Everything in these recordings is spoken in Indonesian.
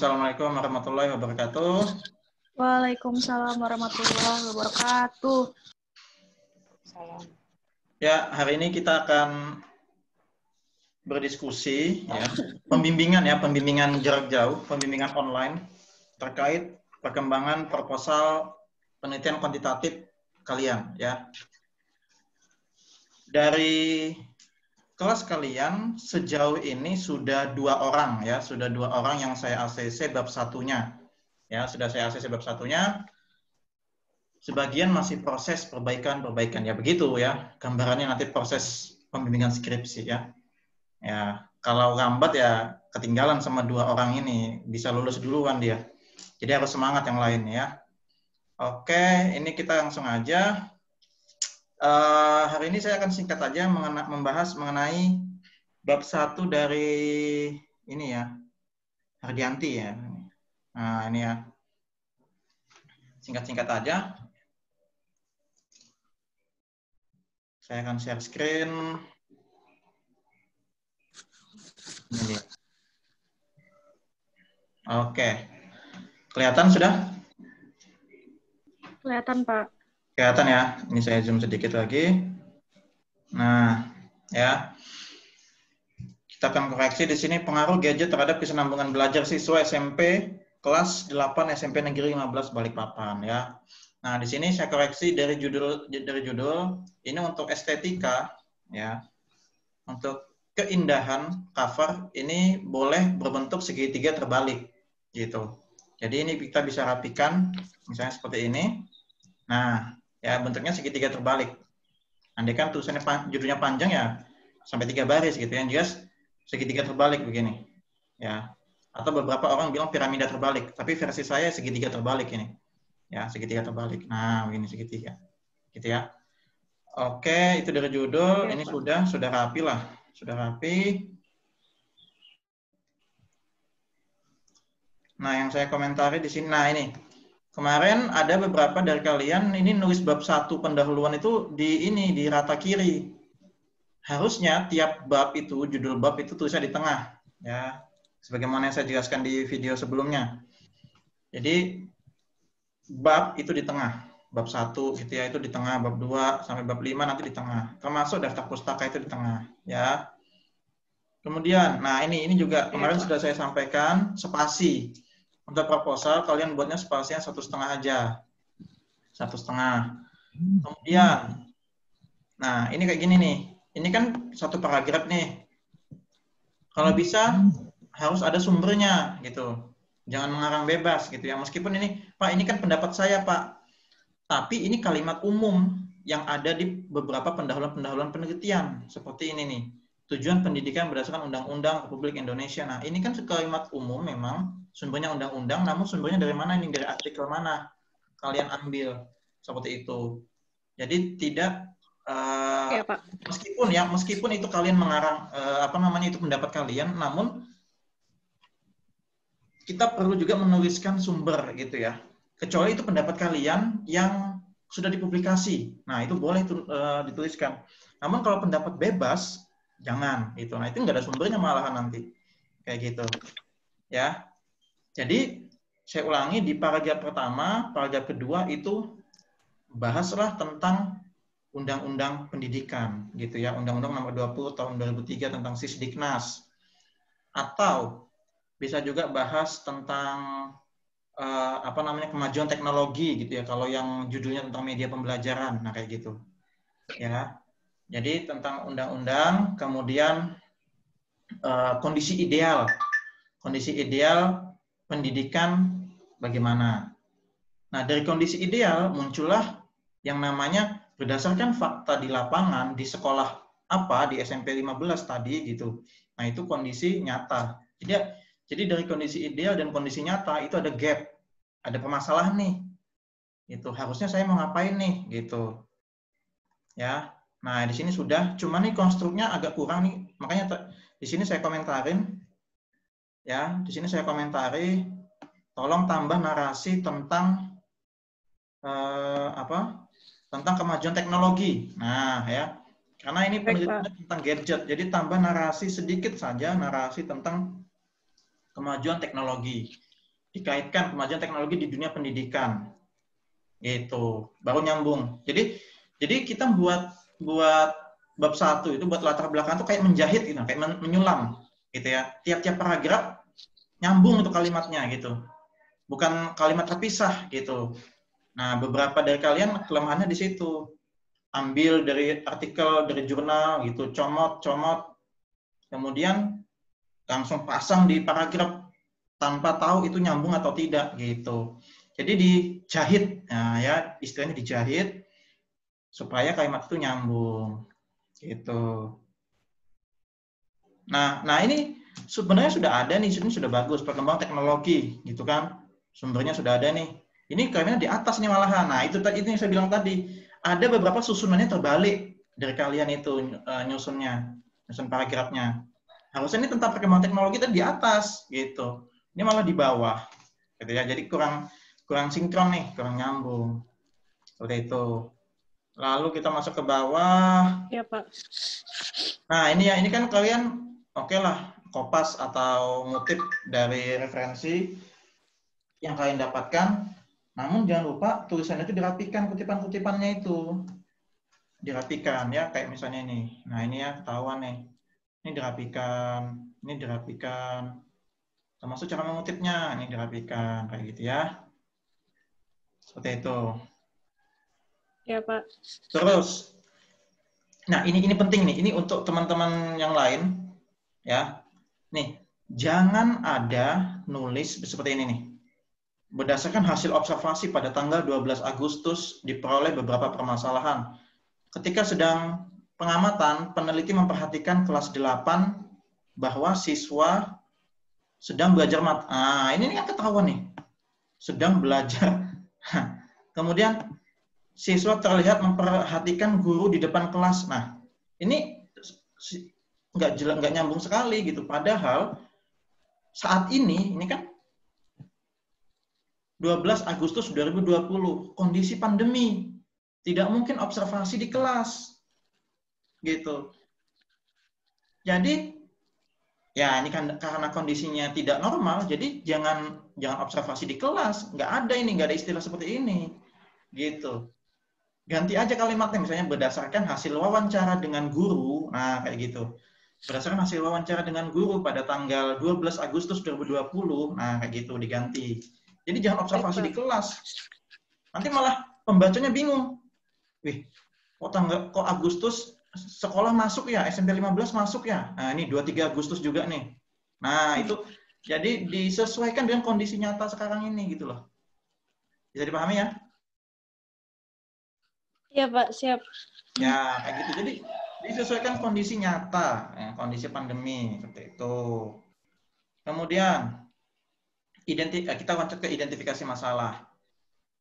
Assalamualaikum warahmatullahi wabarakatuh. Waalaikumsalam warahmatullahi wabarakatuh. Salam. Ya, hari ini kita akan berdiskusi ya, pembimbingan jarak jauh, pembimbingan online terkait perkembangan proposal penelitian kuantitatif kalian ya. Dari kelas kalian sejauh ini sudah 2 orang ya, sudah 2 orang yang saya ACC bab satunya. Ya, sudah saya ACC bab satunya. Sebagian masih proses perbaikan ya, begitu ya. Gambarannya nanti proses pembimbingan skripsi ya. Ya, kalau lambat ya ketinggalan sama 2 orang ini, bisa lulus duluan dia. Jadi harus semangat yang lain ya. Oke, ini kita langsung aja. Hari ini saya akan singkat aja membahas mengenai bab 1 dari ini ya, Hardianti ya. Nah, ini ya. Singkat-singkat aja. Saya akan share screen. Ini dia. Oke. Kelihatan sudah? Kelihatan, Pak. Kelihatan ya. Ini saya zoom sedikit lagi. Nah, ya. Kita akan koreksi di sini pengaruh gadget terhadap kesinambungan belajar siswa SMP kelas 8 SMP Negeri 15 Balikpapan ya. Nah, di sini saya koreksi dari judul ini untuk estetika ya. Untuk keindahan cover ini boleh berbentuk segitiga terbalik gitu. Jadi ini kita bisa rapikan misalnya seperti ini. Nah, ya bentuknya segitiga terbalik. Andai kan tulisannya judulnya panjang ya sampai 3 baris gitu ya. Jelas segitiga terbalik begini. Ya. Atau beberapa orang bilang piramida terbalik, tapi versi saya segitiga terbalik ini. Ya, segitiga terbalik. Nah, begini segitiga. Gitu ya. Oke, itu dari judul. Ini sudah rapi lah. Sudah rapi. Nah, yang saya komentari di sini, nah ini. Kemarin ada beberapa dari kalian ini nulis bab 1 pendahuluan itu di rata kiri. Harusnya tiap bab itu, judul bab itu tulisnya di tengah. Ya, sebagaimana yang saya jelaskan di video sebelumnya. Jadi, bab itu di tengah. Bab 1 gitu ya, itu di tengah, bab 2 sampai bab 5 nanti di tengah. Termasuk daftar pustaka itu di tengah, ya. Kemudian, nah ini juga kemarin sudah saya sampaikan spasi. Untuk proposal kalian buatnya spasinya 1,5 aja. 1,5. Kemudian, nah ini kayak gini nih. Ini kan satu paragraf nih. Kalau bisa harus ada sumbernya gitu. Jangan mengarang bebas gitu ya. Meskipun ini, Pak, ini kan pendapat saya, Pak. Tapi ini kalimat umum yang ada di beberapa pendahuluan penelitian. Seperti ini nih. Tujuan pendidikan berdasarkan Undang-Undang Republik Indonesia. Nah, ini kan kalimat umum memang, sumbernya undang-undang, namun sumbernya dari mana ini? Dari artikel mana? Kalian ambil. Seperti itu. Jadi tidak, Ya, Pak. meskipun itu kalian mengarang, itu pendapat kalian, namun kita perlu juga menuliskan sumber gitu ya. Kecuali itu pendapat kalian yang sudah dipublikasi. Nah, itu boleh dituliskan. Namun kalau pendapat bebas, jangan. Gitu. Nah, itu nggak ada sumbernya malahan nanti. Kayak gitu. Ya. Jadi, saya ulangi di paragraf pertama, paragraf kedua itu bahaslah tentang Undang-Undang Pendidikan. Gitu ya. Undang-Undang nomor 20 tahun 2003 tentang Sisdiknas. Atau bisa juga bahas tentang kemajuan teknologi gitu ya, kalau yang judulnya tentang media pembelajaran, nah kayak gitu ya. Jadi tentang undang-undang, kemudian kondisi ideal pendidikan bagaimana. Nah, dari kondisi ideal muncullah yang namanya berdasarkan fakta di lapangan di sekolah apa di SMP 15 tadi gitu. Nah, itu kondisi nyata. Jadi dari kondisi ideal dan kondisi nyata itu ada gap, ada permasalahan nih. Itu harusnya saya mau ngapain nih gitu. Ya. Nah, di sini sudah, cuma nih konstruknya agak kurang nih. Makanya di sini saya komentarin ya, di sini saya komentari tolong tambah narasi tentang tentang kemajuan teknologi. Nah, ya. Karena ini penelitiannya tentang gadget, jadi tambah narasi sedikit saja, narasi tentang kemajuan teknologi. dikaitkan kemajuan teknologi di dunia pendidikan. Gitu. Baru nyambung. Jadi kita buat bab 1 itu buat latar belakang itu kayak menjahit gitu, kayak menyulam gitu ya. Tiap-tiap paragraf nyambung untuk kalimatnya gitu. Bukan kalimat terpisah gitu. Nah, beberapa dari kalian kelemahannya di situ. Ambil dari artikel, dari jurnal gitu, comot, kemudian langsung pasang di paragraf tanpa tahu itu nyambung atau tidak gitu. Jadi dijahit, nah ya istilahnya dijahit supaya kalimat itu nyambung gitu. Nah ini sebenarnya sudah ada nih, ini sudah bagus perkembangan teknologi gitu kan, sumbernya sudah ada nih. Ini kalimatnya di atas nih malahan. Nah itu yang saya bilang tadi, ada beberapa susunannya terbalik dari kalian itu nyusun paragrafnya. Harusnya ini tentang perkembangan teknologi tadi di atas gitu. Ini malah di bawah. Gitu ya. Jadi kurang sinkron nih, kurang nyambung. Seperti itu. Lalu kita masuk ke bawah. Ya, Pak. Nah, ini kan kalian oke lah kopas atau ngutip dari referensi yang kalian dapatkan. Namun jangan lupa tulisannya itu dirapikan, kutipan-kutipannya itu. Dirapikan ya, kayak misalnya ini. Nah, ini ya ketahuan nih. Ini dirapikan. Termasuk cara mengutipnya, ini dirapikan kayak gitu ya. Seperti itu. Ya, Pak. Terus, nah ini penting nih, ini untuk teman-teman yang lain ya. Nih, jangan ada nulis seperti ini nih. Berdasarkan hasil observasi pada tanggal 12 Agustus diperoleh beberapa permasalahan. Ketika sedang pengamatan, peneliti memperhatikan kelas 8 bahwa siswa sedang belajar ini kan ketahuan nih. Sedang belajar. Kemudian siswa terlihat memperhatikan guru di depan kelas. Nah, ini nggak nyambung sekali gitu. Padahal saat ini kan 12 Agustus 2020, kondisi pandemi. Tidak mungkin observasi di kelas. Gitu. Jadi, ya ini kan karena kondisinya tidak normal, jadi jangan observasi di kelas. Nggak ada istilah seperti ini. Gitu. Ganti aja kalimatnya, misalnya berdasarkan hasil wawancara dengan guru, nah kayak gitu. Berdasarkan hasil wawancara dengan guru pada tanggal 12 Agustus 2020, nah kayak gitu diganti. Jadi jangan observasi di kelas. Nanti malah pembacanya bingung. Wih, kok Agustus sekolah masuk ya, SMP 15 masuk ya. Nah, ini 23 Agustus juga nih. Nah, itu jadi disesuaikan dengan kondisi nyata sekarang ini gitu loh. Bisa dipahami ya? Iya, Pak, siap. Ya, kayak gitu. Jadi disesuaikan kondisi nyata, kondisi pandemi seperti itu. Kemudian kita lanjut ke identifikasi masalah.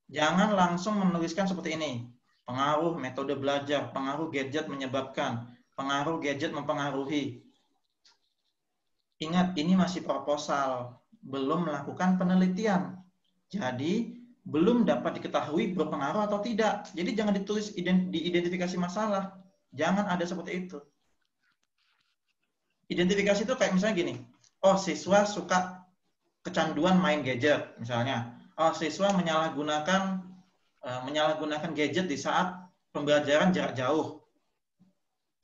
Jangan langsung menuliskan seperti ini. Pengaruh metode belajar, pengaruh gadget menyebabkan, pengaruh gadget mempengaruhi. Ingat, ini masih proposal, belum melakukan penelitian. Jadi, belum dapat diketahui berpengaruh atau tidak. Jadi, jangan ditulis di identifikasi masalah. Jangan ada seperti itu. Identifikasi itu kayak misalnya gini, oh siswa suka kecanduan main gadget, misalnya. Oh, siswa menyalahgunakan gadget di saat pembelajaran jarak jauh.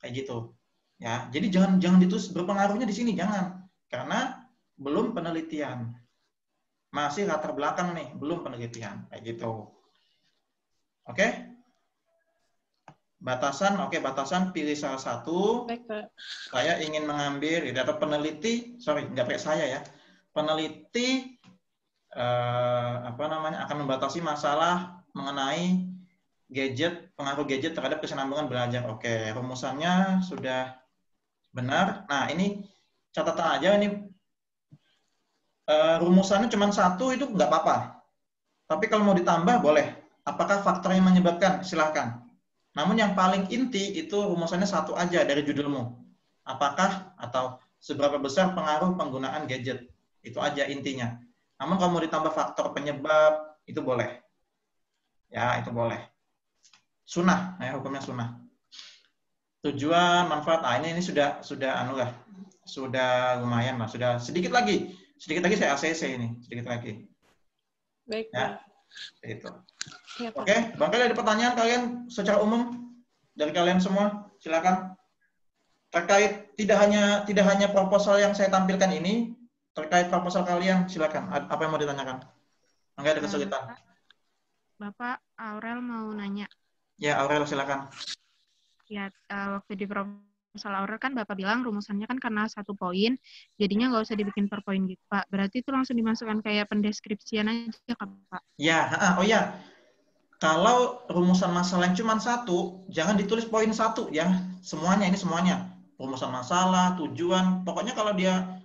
Kayak gitu. Ya, jadi jangan ditulis berpengaruhnya di sini, jangan. Karena belum penelitian. Masih latar belakang nih, belum penelitian. Kayak gitu. Oke? Batasan pilih salah satu. Baik, Pak. Saya ingin mengambil, atau peneliti, nggak pakai saya ya. Peneliti akan membatasi masalah mengenai gadget, pengaruh gadget terhadap kesinambungan belajar. Oke, rumusannya sudah benar. Nah, ini catatan aja ini rumusannya cuma satu itu nggak apa-apa. Tapi kalau mau ditambah boleh. Apakah faktor yang menyebabkan? Silahkan. Namun yang paling inti itu rumusannya satu aja dari judulmu. Apakah atau seberapa besar pengaruh penggunaan gadget? Itu aja intinya. Namun kalau mau ditambah faktor penyebab, itu boleh. Ya, itu boleh. Sunnah, ya hukumnya sunnah. Tujuan, manfaat, ini sudah lumayan lah. Sudah sedikit lagi saya ACC ini, sedikit lagi. Baik, Ya, Pak. itu. Ya, Pak. Oke, barangkali ada pertanyaan kalian secara umum dari kalian semua, silakan. Terkait tidak hanya proposal yang saya tampilkan ini, terkait proposal kalian, silakan. Apa yang mau ditanyakan? Enggak ada kesulitan. Bapak Aurel mau nanya. Ya, Aurel silakan. Ya, waktu di proposal Aurel kan Bapak bilang rumusannya kan karena 1 poin, jadinya nggak usah dibikin per poin gitu, Pak. Berarti itu langsung dimasukkan kayak pendeskripsian aja, kan, Pak? Ya, oh ya. Kalau rumusan masalah yang cuma 1, jangan ditulis poin 1 ya. Semuanya, ini semuanya. Rumusan masalah, tujuan, pokoknya kalau dia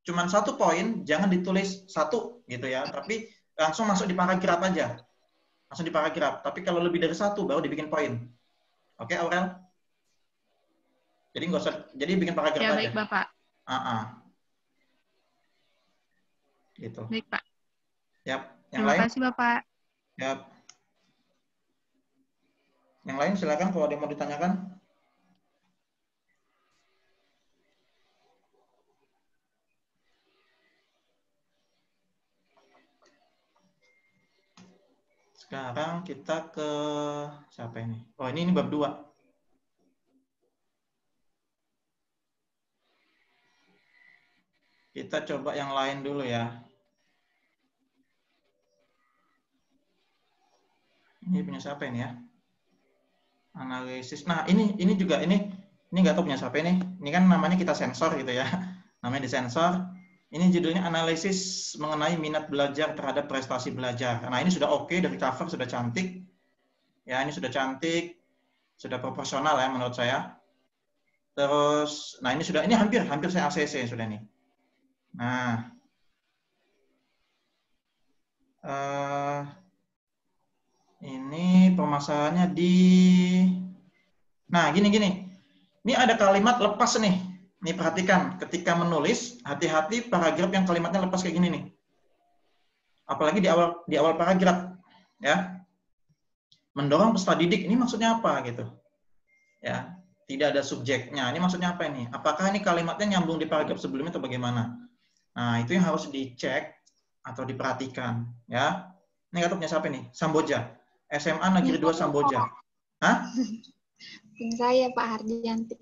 cuma 1 poin, jangan ditulis 1 gitu ya. Tapi langsung masuk di paragraf aja. Langsung di paragraf. Tapi kalau lebih dari 1, baru dibikin poin. Oke, Aurel? Jadi nggak usah, jadi bikin paragraf Ya, aja. baik, Bapak. Gitu. Baik, Pak. Yap. Yang Terima lain? kasih, Bapak. Yap. Yang lain silakan kalau ada yang mau ditanyakan. Sekarang kita ke siapa ini? Oh, ini bab 2. Kita coba yang lain dulu ya. Ini punya siapa ini ya? Analisis. Nah, ini juga ini nggak tahu punya siapa ini. Ini kan namanya kita sensor gitu ya. Namanya disensor. Ini judulnya analisis mengenai minat belajar terhadap prestasi belajar. Nah, ini sudah oke, dari cover sudah cantik. Ya, ini sudah cantik, sudah proporsional ya menurut saya. Terus, nah ini hampir saya ACC sudah nih. Nah, ini permasalahannya nah gini. Ini ada kalimat lepas nih. Nih perhatikan, ketika menulis, hati-hati paragraf yang kalimatnya lepas kayak gini nih. Apalagi di awal paragraf, ya. Mendorong peserta didik, ini maksudnya apa gitu? Ya, tidak ada subjeknya. Ini maksudnya apa ini? Apakah ini kalimatnya nyambung di paragraf sebelumnya atau bagaimana? Nah, itu yang harus dicek atau diperhatikan, ya. Ini nggak tahu punya siapa nih? Samboja. SMA Negeri 2 Samboja. Hah? Punya saya, Pak Hardianti.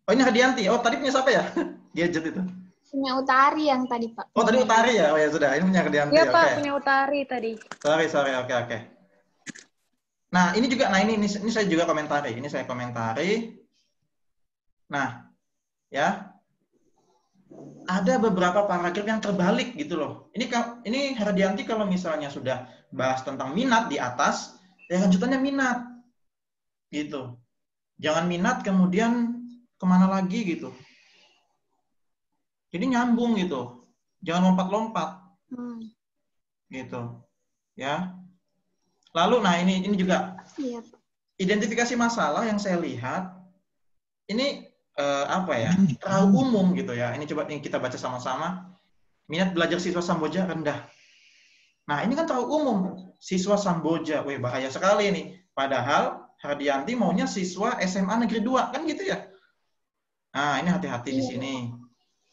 Oh, ini Hardianti. Oh, tadi punya siapa ya? Gadget itu. Punya Utari yang tadi, Pak. Oh, tadi Utari ya? Oh ya sudah, ini punya Hardianti. Iya, Pak, Okay. punya Utari tadi. Sorry. Oke. Nah, ini juga, ini saya juga komentari. Ini saya komentari. Nah, ya. Ada beberapa paragraf yang terbalik gitu loh. Ini Hardianti kalau misalnya sudah bahas tentang minat di atas, ya lanjutannya minat. Gitu. Jangan minat kemudian kemana lagi gitu. Jadi nyambung gitu. Jangan lompat-lompat. Gitu. Ya. Lalu nah ini juga identifikasi masalah yang saya lihat ini terlalu umum gitu ya. Ini coba kita baca sama-sama. Minat belajar siswa Samboja rendah. Nah, ini kan terlalu umum. Siswa Samboja, wih bahaya sekali nih. Padahal Hardianti maunya siswa SMA Negeri 2, kan gitu ya. Nah, ini hati-hati di sini.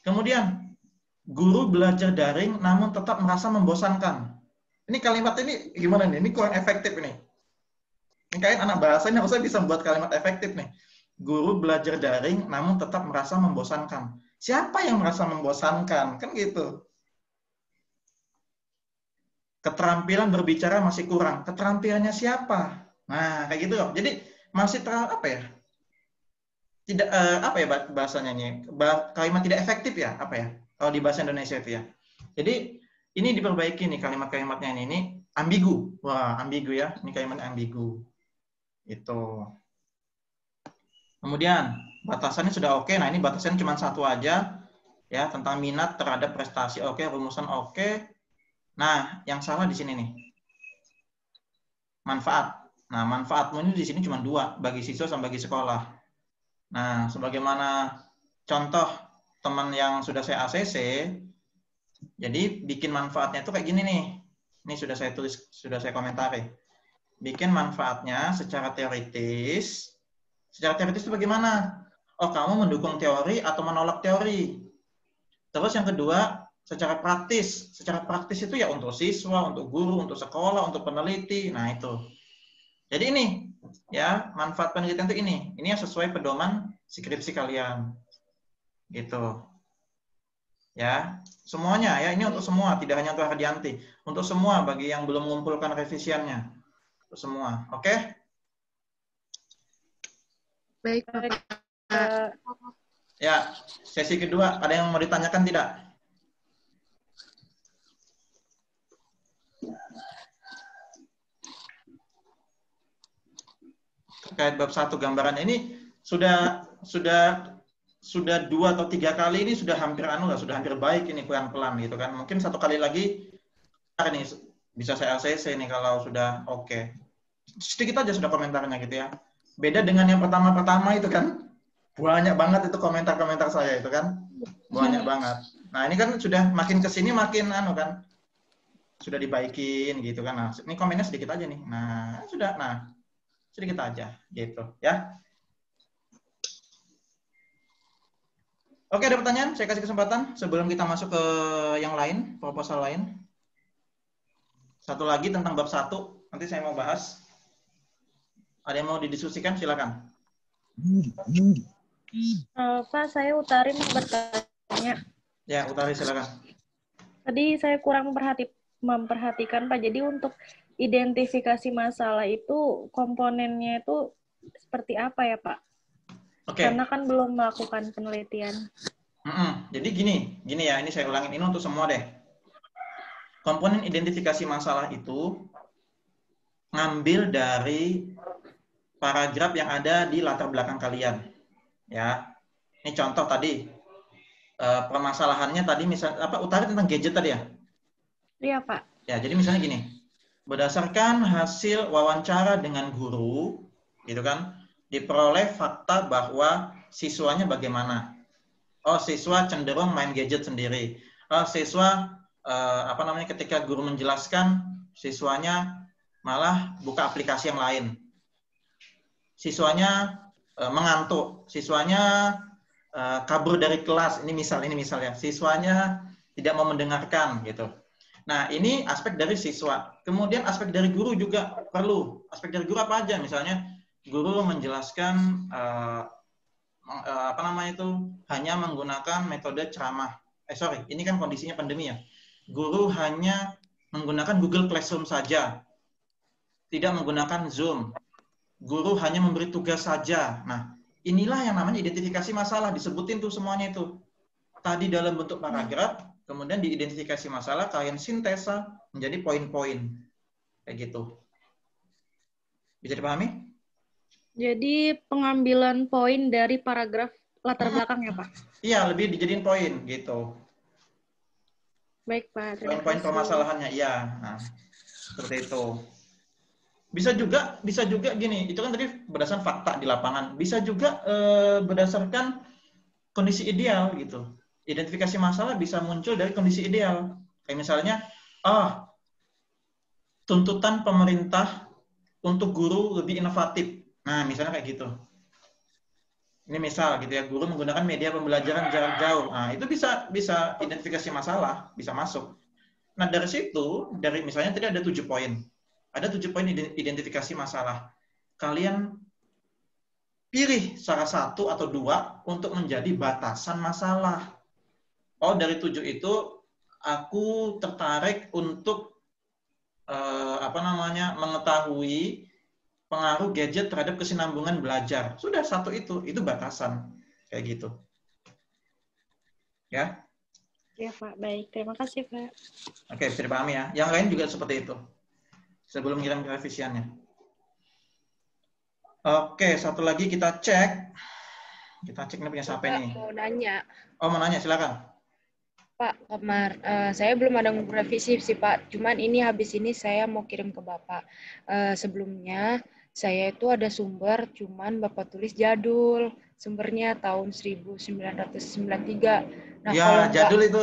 Kemudian, guru belajar daring namun tetap merasa membosankan. Ini kalimat ini gimana nih? Ini kurang efektif ini. Ini kayak anak bahasa ini harusnya bisa membuat kalimat efektif nih. Guru belajar daring namun tetap merasa membosankan. Siapa yang merasa membosankan? Kan gitu. Keterampilan berbicara masih kurang. Keterampilannya siapa? Nah, kayak gitu loh. Jadi masih tidak bahasanya ini? Kalimat tidak efektif ya, kalau di bahasa Indonesia itu ya. Jadi ini diperbaiki nih kalimat-kalimatnya ini ambigu. Wah, ambigu ya. Ini kalimat ambigu. Itu. Kemudian batasannya sudah oke. Nah, ini batasannya cuma 1 aja ya, tentang minat terhadap prestasi oke, rumusan oke. Nah, yang salah di sini nih. Manfaat. Nah, manfaatmu ini di sini cuma 2, bagi siswa sama bagi sekolah. Nah, sebagaimana contoh teman yang sudah saya ACC, jadi bikin manfaatnya itu kayak gini nih. Ini sudah saya tulis, sudah saya komentari. Bikin manfaatnya secara teoritis. Secara teoritis itu bagaimana? Oh, kamu mendukung teori atau menolak teori? Terus yang kedua, secara praktis. Secara praktis itu ya untuk siswa, untuk guru, untuk sekolah, untuk peneliti. Nah, itu. Jadi ini, ya, manfaat penelitian itu ini. Ini yang sesuai pedoman skripsi kalian. Gitu. Ya, semuanya ya, ini untuk semua, tidak hanya untuk Hardianti. Untuk semua bagi yang belum mengumpulkan revisiannya. Untuk semua. Oke? Baik, Bapak. Ya, sesi kedua, ada yang mau ditanyakan tidak? Terkait bab 1 gambarannya ini sudah 2 atau 3 kali ini sudah hampir sudah hampir baik ini pelan-pelan gitu kan. Mungkin 1 kali lagi ini bisa saya ACC nih kalau sudah oke. Sedikit aja sudah komentarnya gitu ya. Beda dengan yang pertama-pertama itu kan. Banyak banget itu komentar-komentar saya itu kan. Banyak banget. Nah, ini kan sudah makin ke sini makin kan. Sudah dibaikin gitu kan. Nah, ini komennya sedikit aja nih. Nah, sudah. Nah, sedikit aja gitu ya. Oke, ada pertanyaan? Saya kasih kesempatan sebelum kita masuk ke yang lain, proposal lain. Satu lagi tentang bab 1, nanti saya mau bahas. Ada yang mau didiskusikan? Silakan. Pak, saya Utari mau bertanya. Ya, Utari silakan. Tadi saya kurang memperhatikan, Pak. Jadi untuk identifikasi masalah itu komponennya itu seperti apa ya, Pak? Oke. Karena kan belum melakukan penelitian. Jadi gini ya, ini saya ulangin ini untuk semua deh. Komponen identifikasi masalah itu ngambil dari paragraf yang ada di latar belakang kalian. Ya, ini contoh tadi permasalahannya tadi misalnya Utari tentang gadget tadi ya? Iya, Pak. Ya, jadi misalnya gini, berdasarkan hasil wawancara dengan guru, gitu kan, diperoleh fakta bahwa siswanya bagaimana. Oh, siswa cenderung main gadget sendiri. Oh, siswa ketika guru menjelaskan, siswanya malah buka aplikasi yang lain. Siswanya mengantuk, siswanya kabur dari kelas. Ini misal ya. Siswanya tidak mau mendengarkan gitu. Nah, ini aspek dari siswa. Kemudian aspek dari guru juga perlu. Aspek dari guru apa aja? Misalnya guru menjelaskan hanya menggunakan metode ceramah. Ini kan kondisinya pandemi ya. Guru hanya menggunakan Google Classroom saja. Tidak menggunakan Zoom. Guru hanya memberi tugas saja. Nah, inilah yang namanya identifikasi masalah. Disebutin tuh semuanya itu. Tadi dalam bentuk paragraf, kemudian diidentifikasi masalah, kalian sintesa menjadi poin-poin. Kayak gitu. Bisa dipahami? Jadi pengambilan poin dari paragraf latar belakang ya, Pak? Iya, lebih dijadiin poin gitu. Baik, Pak. Poin-poin permasalahannya, iya. Nah, seperti itu. Bisa juga gini, itu kan tadi berdasarkan fakta di lapangan. Bisa juga berdasarkan kondisi ideal gitu. Identifikasi masalah bisa muncul dari kondisi ideal. Kayak misalnya, tuntutan pemerintah untuk guru lebih inovatif. Nah, misalnya kayak gitu. Ini misal gitu ya, guru menggunakan media pembelajaran jarak jauh. Nah, itu bisa identifikasi masalah, bisa masuk. Nah, dari situ, misalnya tadi ada 7 poin. Ada 7 poin identifikasi masalah. Kalian pilih salah 1 atau 2 untuk menjadi batasan masalah. Oh, dari 7 itu aku tertarik untuk mengetahui pengaruh gadget terhadap kesinambungan belajar. Sudah 1 itu batasan. Kayak gitu. Ya? Ya, Pak. Baik. Terima kasih, Pak. Oke, bisa dipahami ya. Yang lain juga seperti itu. Sebelum ngirim revisiannya. Oke, satu lagi kita cek. Kita cek ini punya siapa nih? Mau nanya. Oh, mau nanya, silakan. Pak, saya belum ada revisi sih, Pak. Cuman ini habis ini saya mau kirim ke Bapak. Sebelumnya, saya itu ada sumber, cuman Bapak tulis jadul. Sumbernya tahun 1993. Nah, ya, jadul itu.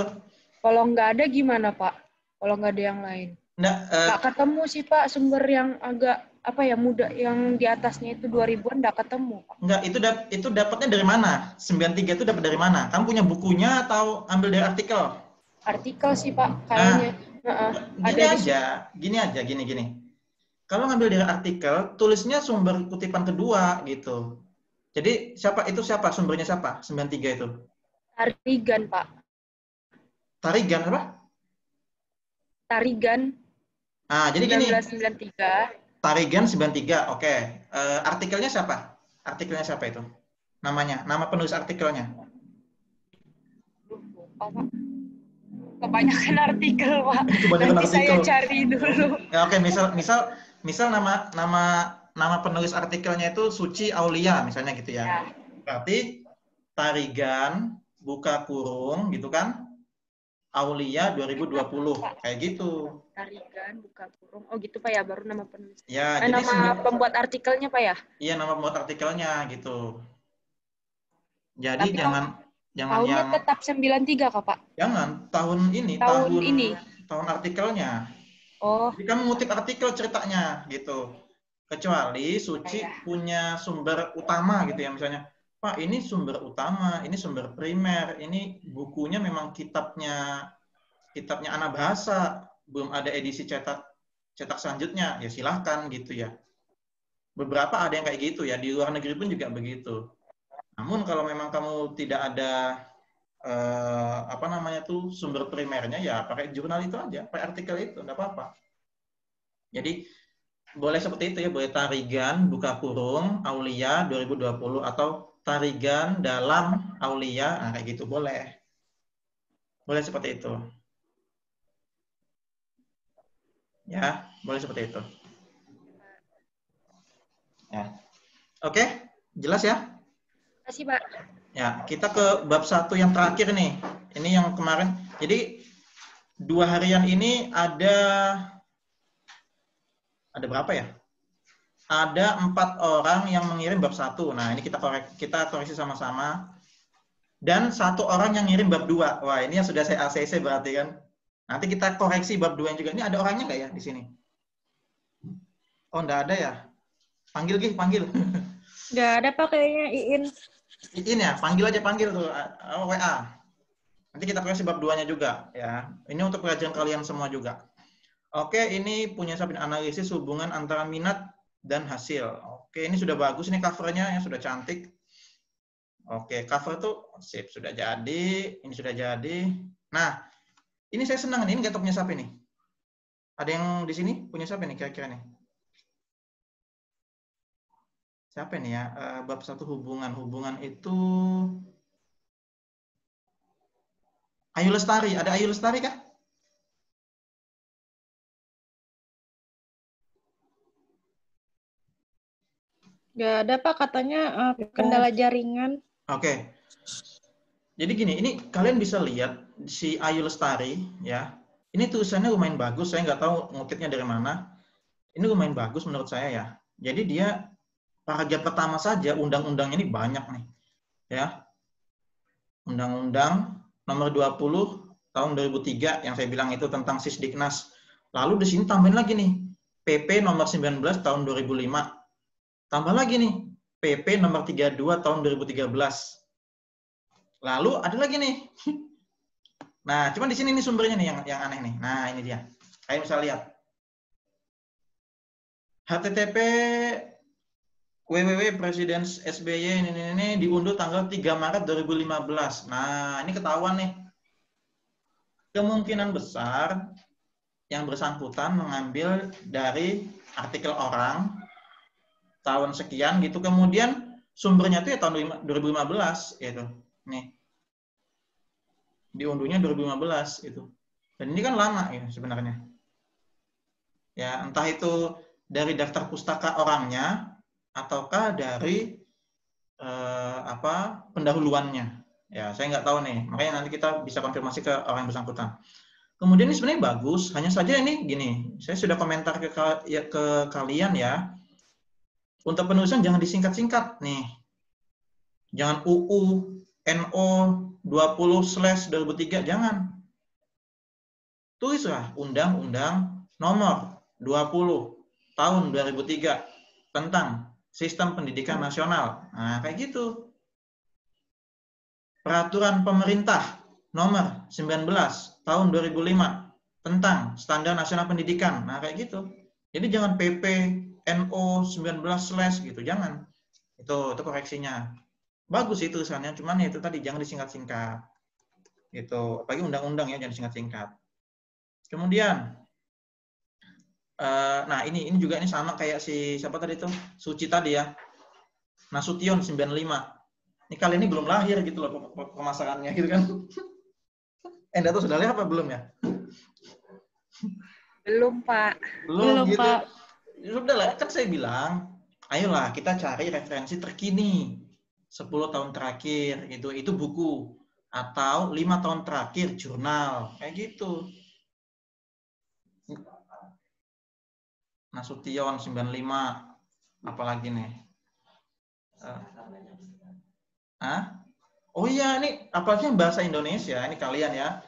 Kalau nggak ada gimana, Pak? Kalau nggak ada yang lain? Nggak ketemu sih, Pak, sumber yang agak muda, yang di atasnya itu 2000-an nggak ketemu, Pak. Enggak, itu dapatnya dari mana? 93 itu dapat dari mana? Kamu punya bukunya atau ambil dari artikel? Artikel sih Pak, Nah, kayaknya. Heeh, ada di sini. gini. Kalau ngambil dari artikel, tulisnya sumber kutipan kedua gitu. Jadi siapa sumbernya siapa? 93 itu. Tarigan Pak. Tarigan apa? Tarigan Ah, jadi gini, 1993. Tarigan 93. Oke. Artikelnya siapa? Artikelnya siapa itu? Namanya, nama penulis artikelnya. Lupa Pak. Kebanyakan artikel Pak. Kebanyakan Nanti artikel. saya cari dulu. Ya, oke, misal nama penulis artikelnya itu Suci Aulia misalnya gitu ya. Ya. Berarti Tarigan buka kurung gitu kan? Aulia 2020 kayak gitu. Tarigan buka kurung. Oh gitu Pak ya, baru nama penulis. Ya, jadi Nama pembuat artikelnya Pak ya? Iya, nama pembuat artikelnya gitu. Jadi Tapi jangan tahunnya yang tetap 93 kok Pak? jangan tahun ini, tahun artikelnya. Oh. Jadi kamu ngutip artikel ceritanya gitu. Kecuali Suci punya sumber utama gitu ya, misalnya, Pak ini sumber utama, ini sumber primer, ini bukunya memang kitabnya anak bahasa, belum ada edisi cetak selanjutnya, ya silahkan gitu ya. Beberapa ada yang kayak gitu ya, di luar negeri pun juga begitu. Namun kalau memang kamu tidak ada sumber primernya, ya pakai jurnal itu aja, pakai artikel itu, enggak apa-apa. Jadi boleh seperti itu ya, boleh Tarigan buka kurung Aulia 2020 atau Tarigan dalam Aulia, nah kayak gitu boleh. Boleh seperti itu. Ya, boleh seperti itu. Ya. Oke, jelas ya? Terima kasih Pak. Ya, kita ke bab 1 yang terakhir nih. Ini yang kemarin. Jadi 2 harian ini ada berapa ya? Ada 4 orang yang mengirim bab 1. Nah, ini kita koreksi sama-sama. Dan 1 orang yang ngirim bab 2. Wah, ini yang sudah saya ACC berarti kan. Nanti kita koreksi bab 2 juga. Ini ada orangnya nggak ya di sini? Oh, nggak ada ya? Panggil. Nggak ada Pak kayaknya Iin. Iin ya? Panggil tuh. WA. Nanti kita koreksi bab 2-nya juga. Ya. Ini untuk pelajaran kalian semua juga. Oke, ini punya Sabin, analisis hubungan antara minat dan hasil. Oke, ini sudah bagus. Ini covernya yang sudah cantik. Oke, cover tuh sip, sudah jadi. Ini sudah jadi. Nah, ini saya senang nih. Ini nggak tahu punya siapa nih? Ada yang di sini punya siapa nih kira-kira nih? Siapa nih ya? Bab 1 hubungan. Hubungan itu Ayu Lestari. Ada Ayu Lestari kah? Nggak ada Pak, katanya kendala jaringan. Oke. Jadi gini, ini kalian bisa lihat si Ayu Lestari ya. Ini tulisannya lumayan bagus. Saya nggak tahu ngutipnya dari mana. Ini lumayan bagus menurut saya ya. Jadi dia paragraf pertama saja undang-undang ini banyak nih. Ya. Undang-undang nomor 20 tahun 2003 yang saya bilang itu tentang Sisdiknas. Lalu di sini tambahin lagi nih PP nomor 19 tahun 2005. Tambah lagi nih PP nomor 32 tahun 2013. Lalu ada lagi nih. Nah, cuman di sini nih sumbernya nih yang aneh nih. Nah, ini dia. Kayak bisa lihat. HTTP www Presiden SBY ini diunduh tanggal 3 Maret 2015. Nah, ini ketahuan nih. Kemungkinan besar yang bersangkutan mengambil dari artikel orang tahun sekian gitu. Kemudian sumbernya itu ya tahun 2015 gitu. Nih. Diunduhnya 2015 itu. Dan ini kan lama ya sebenarnya. Ya, entah itu dari daftar pustaka orangnya ataukah dari pendahuluannya. Ya, saya nggak tahu nih. Makanya nanti kita bisa konfirmasi ke orang yang bersangkutan. Kemudian ini sebenarnya bagus, hanya saja ini gini, saya sudah komentar ke kalian ya. Untuk penulisan jangan disingkat-singkat nih. Jangan UU NO 20/2003, jangan. Tulislah Undang-Undang Nomor 20 Tahun 2003 tentang Sistem Pendidikan Nasional. Nah, kayak gitu. Peraturan pemerintah nomor 19 tahun 2005 tentang Standar Nasional Pendidikan. Nah, kayak gitu. Jadi jangan PP NO 19/ gitu, jangan. Itu koreksinya. Bagus itu tulisannya, cuman ya itu tadi jangan disingkat-singkat. Gitu. Apalagi undang-undang ya, jangan disingkat-singkat. Kemudian nah ini juga ini sama kayak si siapa tadi tuh? Suci tadi ya. Nasution 95. Ini kali ini belum lahir gitu loh pemasarannya gitu kan. Enda tuh sudah lihat apa belum ya? Belum, Pak. Belum, Gitu. Pak. Sudah lah, kan saya bilang, ayolah kita cari referensi terkini 10 tahun terakhir gitu. Itu buku atau 5 tahun terakhir jurnal kayak gitu. Nasution 95 apalagi nih? Oh iya, ini apalagi yang bahasa Indonesia ini kalian ya.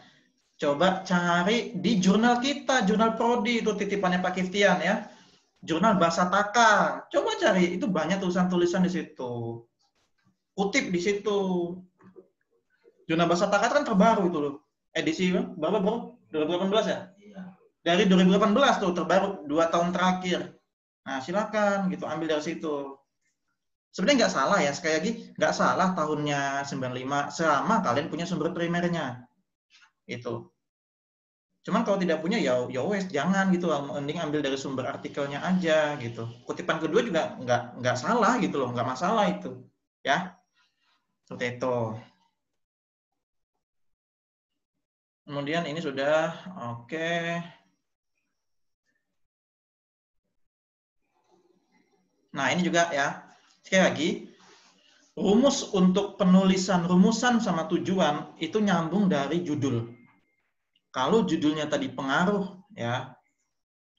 Coba cari di jurnal kita, jurnal Prodi itu titipannya Pak Kiftian ya. Jurnal Bahasa Taka. Coba cari, itu banyak tulisan-tulisan di situ. Kutip di situ. Jurnal Bahasa Taka kan terbaru itu loh. Edisi berapa, Bro? 2018 ya? Dari 2018 tuh terbaru 2 tahun terakhir. Nah, silakan gitu ambil dari situ. Sebenarnya nggak salah ya, sekali lagi nggak salah tahunnya 95 selama kalian punya sumber primernya. Itu. Cuman kalau tidak punya ya wes jangan gitu, mending ambil dari sumber artikelnya aja gitu. Kutipan kedua juga nggak salah gitu loh, nggak masalah itu. Ya. Seperti itu. Kemudian ini sudah oke. Nah, ini juga ya. Sekali lagi, rumus untuk penulisan rumusan sama tujuan itu nyambung dari judul. Kalau judulnya tadi pengaruh ya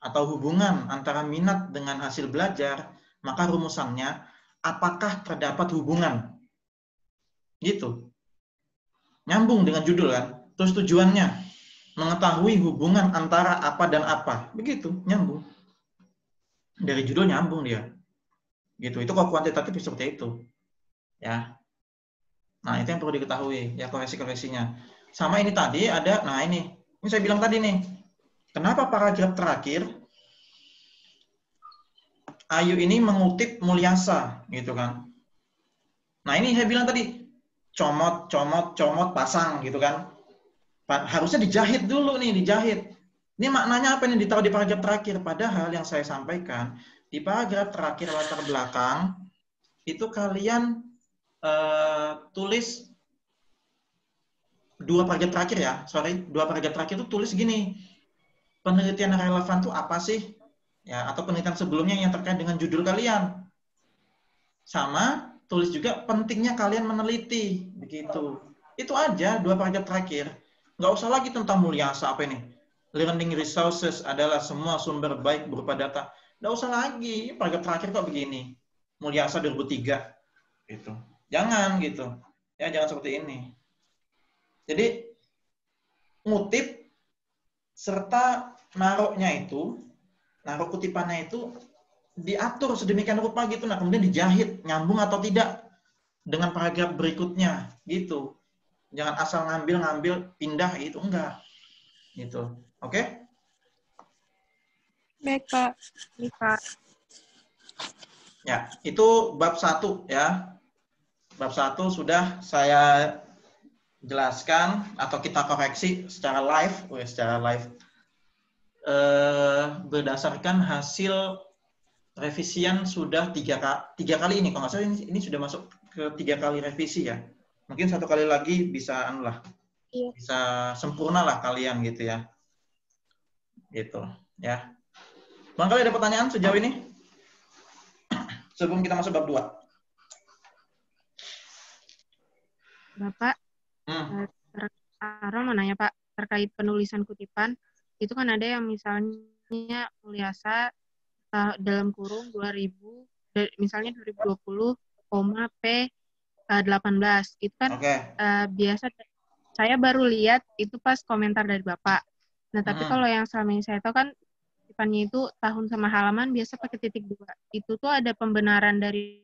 atau hubungan antara minat dengan hasil belajar, maka rumusannya apakah terdapat hubungan. Gitu. Nyambung dengan judul kan. Terus tujuannya mengetahui hubungan antara apa dan apa. Begitu, nyambung. Dari judul nyambung dia. Gitu. Itu kalau kuantitatif seperti itu. Ya. Nah, itu yang perlu diketahui ya, koreksi-koreksinya. Sama ini tadi ada, nah ini saya bilang tadi nih. Kenapa paragraf terakhir Ayu ini mengutip Mulyasa gitu kan. Nah, ini saya bilang tadi comot pasang gitu kan. Harusnya dijahit dulu nih, dijahit. Ini maknanya apa nih ditaruh di paragraf terakhir? Padahal yang saya sampaikan di paragraf terakhir latar belakang itu kalian tulis 2 paragraf terakhir ya. Dua paragraf terakhir itu tulis gini. Penelitian relevan itu apa sih? Ya, atau penelitian sebelumnya yang terkait dengan judul kalian. Sama tulis juga pentingnya kalian meneliti begitu. Itu aja 2 paragraf terakhir. Nggak usah lagi tentang Mulyasa apa ini. Learning resources adalah semua sumber baik berupa data. Nggak usah lagi. Paragraf terakhir kok begini. Mulyasa 2003 gitu. Jangan gitu. Ya, jangan seperti ini. Jadi ngutip serta naruh kutipannya itu diatur sedemikian rupa gitu. Nah, kemudian dijahit nyambung atau tidak dengan paragraf berikutnya gitu. Jangan asal ngambil pindah itu enggak. Gitu. Oke? Baik, Pak. Ini, Pak. Ya, itu bab 1 ya. Bab 1 sudah saya jelaskan atau kita koreksi secara live berdasarkan hasil revisian sudah 3 kali ini. Kalau nggak salah ini sudah masuk ke 3 kali revisi ya. Mungkin 1 kali lagi bisa bisa sempurna lah kalian gitu ya. Gitu ya. Barangkali ada pertanyaan sejauh ini? Sebelum kita masuk bab 2. Bapak, Ara mau nanya Pak, terkait penulisan kutipan, itu kan ada yang misalnya Mulyasa dalam kurung 2000, misalnya 2020, P18. Itu kan biasa, saya baru lihat itu pas komentar dari Bapak. Nah, tapi kalau yang selama ini saya tahu kan, kutipannya itu tahun sama halaman biasa pakai titik 2. Itu tuh ada pembenaran dari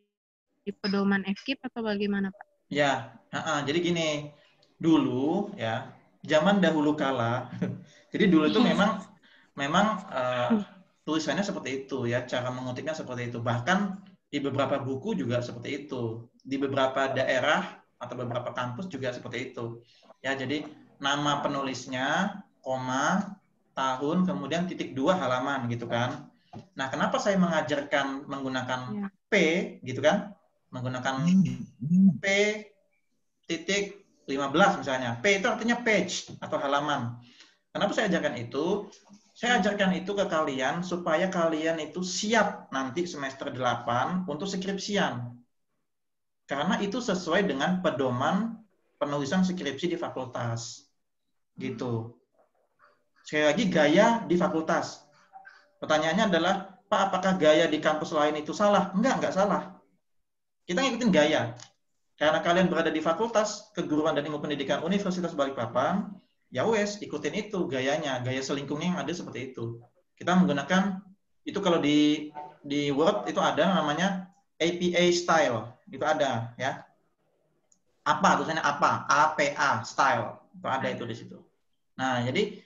pedoman FKIP atau bagaimana Pak? Ya, jadi gini, dulu ya, zaman dahulu kala. Jadi dulu itu memang tulisannya seperti itu ya, cara mengutipnya seperti itu. Bahkan di beberapa buku juga seperti itu. Di beberapa daerah atau beberapa kampus juga seperti itu. Ya, jadi nama penulisnya, koma, tahun, kemudian titik 2 halaman gitu kan. Nah, kenapa saya mengajarkan menggunakan P gitu kan? Menggunakan P titik 15 misalnya. P itu artinya page atau halaman. Kenapa saya ajarkan itu? Saya ajarkan itu ke kalian supaya kalian itu siap nanti semester 8 untuk skripsian. Karena itu sesuai dengan pedoman penulisan skripsi di fakultas. Gitu. Sekali lagi, gaya di fakultas. Pertanyaannya adalah, Pak, apakah gaya di kampus lain itu salah? Enggak salah. Kita ngikutin gaya. Karena kalian berada di Fakultas Keguruan dan Ilmu Pendidikan Universitas Balikpapan, ya wes, ikutin itu gayanya, gaya selingkungnya yang ada seperti itu. Kita menggunakan, itu kalau di Word itu ada namanya APA style, itu ada ya. Apa, tulisannya apa, APA style, itu ada itu di situ. Nah, jadi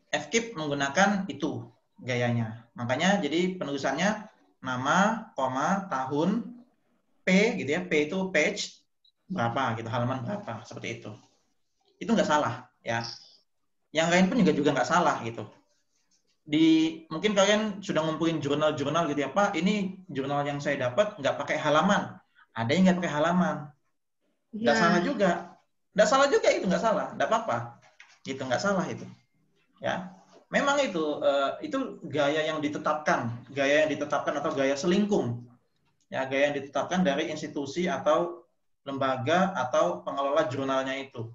FKIP menggunakan itu gayanya. Makanya jadi penulisannya nama, koma, tahun, P gitu ya, P itu page, berapa gitu, halaman berapa, seperti itu. Itu nggak salah ya. Yang lain pun juga nggak salah gitu. Mungkin kalian sudah ngumpulin jurnal-jurnal gitu ya, Pak, ini jurnal yang saya dapat nggak pakai halaman. Ada yang nggak pakai halaman. Nggak salah juga. Nggak salah juga itu, nggak salah. Nggak apa-apa. Gitu, nggak salah itu. Ya. Memang itu gaya yang ditetapkan atau gaya selingkung. Ya, gaya yang ditetapkan dari institusi atau lembaga atau pengelola jurnalnya itu.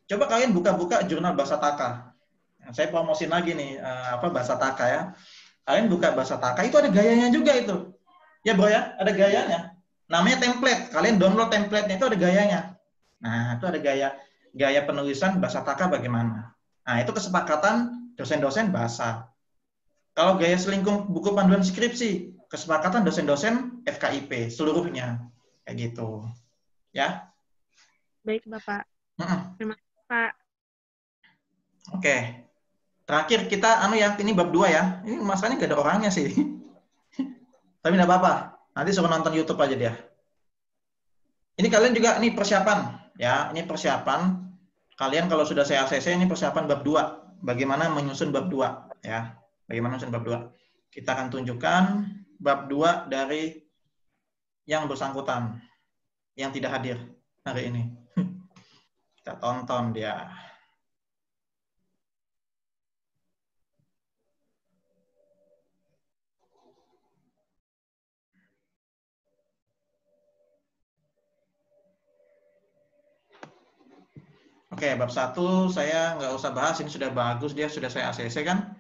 Coba kalian buka-buka jurnal Bahasa Taka. Saya promosin lagi nih Bahasa Taka ya. Kalian buka Bahasa Taka, itu ada gayanya juga itu. Ya bro ya, ada gayanya. Namanya template. Kalian download template-nya, itu ada gayanya. Nah, itu ada gaya penulisan Bahasa Taka bagaimana. Nah, itu kesepakatan dosen-dosen bahasa. Kalau gaya selingkung buku panduan skripsi, kesepakatan dosen-dosen FKIP seluruhnya. Kayak gitu. Ya. Baik, Bapak. Terima kasih, Pak. Oke. Terakhir kita ini bab 2 ya. Ini masalahnya gak ada orangnya sih. Tapi enggak apa-apa. Nanti suruh nonton YouTube aja dia. Ini kalian juga ini persiapan ya. Ini persiapan kalian kalau sudah saya ACC, ini persiapan bab 2. Bagaimana menyusun bab 2 ya. Bagaimana menyusun bab 2. Kita akan tunjukkan bab 2 dari yang bersangkutan, yang tidak hadir hari ini. Kita tonton dia. Oke, bab 1 saya nggak usah bahas, ini sudah bagus, dia sudah saya ACC kan?